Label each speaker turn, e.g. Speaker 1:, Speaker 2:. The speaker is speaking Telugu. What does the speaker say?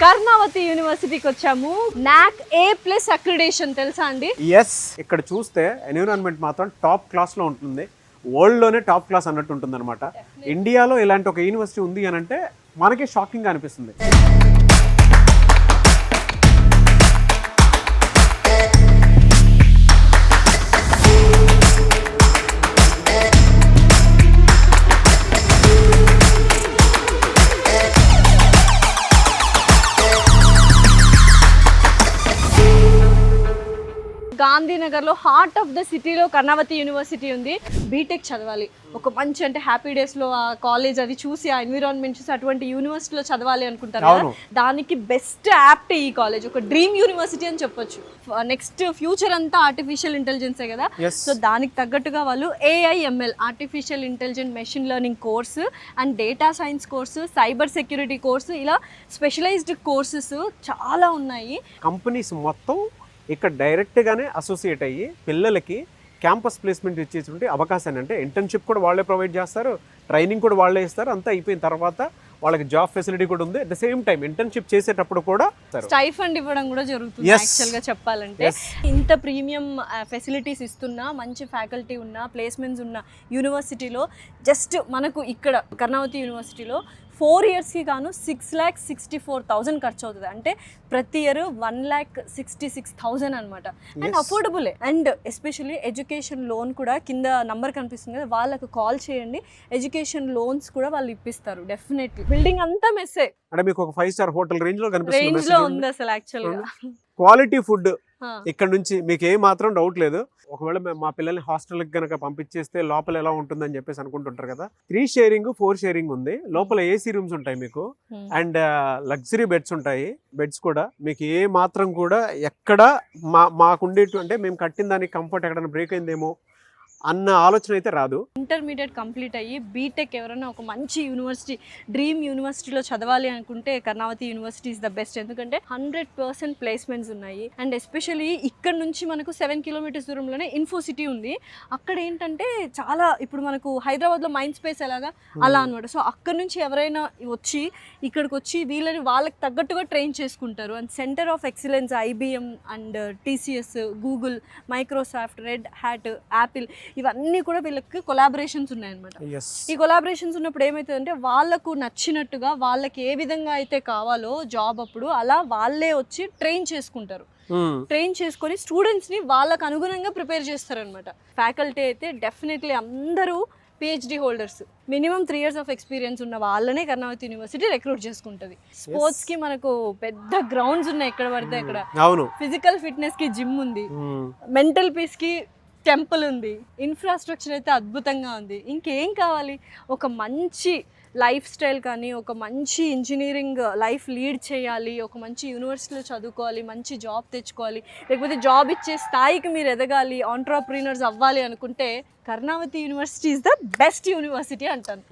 Speaker 1: కర్ణావతి యూనివర్సిటీకి వచ్చాము. నాక్ A+ అక్రిడేషన్ తెలుసా అండి?
Speaker 2: ఎస్, ఇక్కడ చూస్తే ఎన్విరాన్మెంట్ మాత్రం టాప్ క్లాస్ లో ఉంటుంది. వరల్డ్ లోనే టాప్ క్లాస్ అన్నట్టు ఉంటుంది అనమాట. ఇండియాలో ఇలాంటి ఒక యూనివర్సిటీ ఉంది అని అంటే మనకి షాకింగ్ గా అనిపిస్తుంది.
Speaker 1: గాంధీనగర్లో హార్ట్ ఆఫ్ ద సిటీలో కర్ణావతి యూనివర్సిటీ ఉంది. బీటెక్ చదవాలి, ఒక మంచి అంటే హ్యాపీ డేస్లో ఆ కాలేజ్ అది చూసి ఆ ఎన్విరాన్మెంట్ చూసి అటువంటి యూనివర్సిటీలో చదవాలి అనుకుంటారు కదా, దానికి బెస్ట్ యాప్ట్ ఈ కాలేజ్. ఒక డ్రీమ్ యూనివర్సిటీ అని చెప్పొచ్చు. నెక్స్ట్ ఫ్యూచర్ అంతా ఆర్టిఫిషియల్ ఇంటెలిజెన్సే కదా, సో దానికి తగ్గట్టుగా వాళ్ళు AI/ML artificial intelligent machine learning course and data science course, cyber security course, ఇలా స్పెషలైజ్డ్ కోర్సెస్ చాలా ఉన్నాయి.
Speaker 2: కంపెనీస్ మొత్తం ఇక్కడ డైరెక్ట్గానే అసోసియేట్ అయ్యి పిల్లలకి క్యాంపస్ ప్లేస్మెంట్ ఇచ్చేటువంటి అవకాశాన్ని, అంటే ఇంటర్న్షిప్ కూడా వాళ్ళే ప్రొవైడ్ చేస్తారు, ట్రైనింగ్ కూడా వాళ్ళే ఇస్తారు. అంతా అయిపోయిన తర్వాత వాళ్ళకి జాబ్ ఫెసిలిటీ కూడా ఉంది. At the same time internship చేసేటప్పుడు కూడా
Speaker 1: స్టైఫండ్ ఇవ్వడం కూడా జరుగుతుంది. యాక్చువల్గా చెప్పాలంటే ఇంత ప్రీమియం ఫెసిలిటీస్ ఇస్తున్నా, మంచి ఫ్యాకల్టీ ఉన్న, ప్లేస్మెంట్స్ ఉన్న యూనివర్సిటీలో జస్ట్ మనకు ఇక్కడ కర్ణావతి యూనివర్సిటీలో 4 ఇయర్స్కి గాను 6,64,000 ఖర్చు అవుతుంది. అంటే ప్రతి ఇయర్ 1,66,000 అనమాట. అండ్ అఫోర్డబులే. అండ్ ఎస్పెషల్లీ ఎడ్యుకేషన్ లోన్ కూడా కింద నంబర్ కనిపిస్తుంది కదా, వాళ్ళకు కాల్ చేయండి. ఎడ్యుకేషన్ లోన్స్ కూడా వాళ్ళు ఇప్పిస్తారు డెఫినెట్లీ. బిల్డింగ్ అంతా మెస్సే,
Speaker 2: అంటే మీకు ఒక 5-star హోటల్ రేంజ్ లో
Speaker 1: రేంజ్ లో ఉంది అసలు. యాక్చువల్గా
Speaker 2: క్వాలిటీ ఫుడ్ ఇక్కడ నుంచి మీకు ఏ మాత్రం డౌట్ లేదు. ఒకవేళ మా పిల్లల్ని హాస్టల్కి కనుక పంపించేస్తే లోపల ఎలా ఉంటుందని చెప్పేసి అనుకుంటుంటారు కదా. 3 షేరింగ్ 4 షేరింగ్ ఉంది. లోపల AC రూమ్స్ ఉంటాయి మీకు, అండ్ లగ్జరీ బెడ్స్ ఉంటాయి. బెడ్స్ కూడా మీకు ఏ మాత్రం కూడా ఎక్కడ మాకుండేటు అంటే మేము కట్టిన దానికి కంఫర్ట్ ఎక్కడైనా బ్రేక్ అయిందేమో అన్న ఆలోచన అయితే రాదు.
Speaker 1: ఇంటర్మీడియట్ కంప్లీట్ అయ్యి బీటెక్ ఎవరైనా ఒక మంచి యూనివర్సిటీ, డ్రీమ్ యూనివర్సిటీలో చదవాలి అనుకుంటే Karnavati university is the best. ఎందుకంటే 100% ప్లేస్మెంట్స్ ఉన్నాయి. అండ్ ఎస్పెషల్లీ ఇక్కడ నుంచి మనకు 7 కిలోమీటర్స్ దూరంలోనే ఇన్ఫోసిటీ ఉంది. అక్కడ ఏంటంటే చాలా ఇప్పుడు మనకు హైదరాబాద్లో మైండ్ స్పేస్ ఎలాగా అలా అనమాట. సో అక్కడ నుంచి ఎవరైనా వచ్చి ఇక్కడికి వచ్చి వాళ్ళకి తగ్గట్టుగా ట్రైన్ చేసుకుంటారు. And centre of excellence IBM and TCS, Google, Microsoft, red hat, Apple, ఇవన్నీ కూడా వీళ్ళకి కొలాబరేషన్స్ ఉన్నాయన్నమాట. ఈ కొలాబరేషన్స్ ఉన్నప్పుడు ఏమవుతుందంటే వాళ్ళకు నచ్చినట్టుగా వాళ్ళకి ఏ విధంగా అయితే కావాలో జాబ్ అప్పుడు అలా వాళ్ళే వచ్చి ట్రైన్ చేసుకుంటారు. ట్రైన్ చేసుకొని స్టూడెంట్స్ని వాళ్ళకు అనుగుణంగా ప్రిపేర్ చేస్తారనమాట. ఫ్యాకల్టీ అయితే డెఫినెట్లీ అందరూ PhD holders, minimum 3 years of experience ఉన్న వాళ్ళనే కర్ణావతి యూనివర్సిటీ రిక్రూట్ చేసుకుంటుంది. స్పోర్ట్స్ కి మనకు పెద్ద గ్రౌండ్స్ ఉన్నాయి ఎక్కడ పడితే అక్కడ. ఫిజికల్ ఫిట్నెస్ కి జిమ్ ఉంది, మెంటల్ పీస్ కి టెంపుల్ ఉంది, ఇన్ఫ్రాస్ట్రక్చర్ అయితే అద్భుతంగా ఉంది. ఇంకేం కావాలి? ఒక మంచి లైఫ్ స్టైల్ కానీ, ఒక మంచి ఇంజనీరింగ్ లైఫ్ లీడ్ చేయాలి, ఒక మంచి యూనివర్సిటీలో చదువుకోవాలి, మంచి జాబ్ తెచ్చుకోవాలి, లేకపోతే జాబ్ ఇచ్చే స్థాయికి మీరు ఎదగాలి, ఆంట్రప్రీనర్స్ అవ్వాలి అనుకుంటే Karnavati university is the best university అంటాను.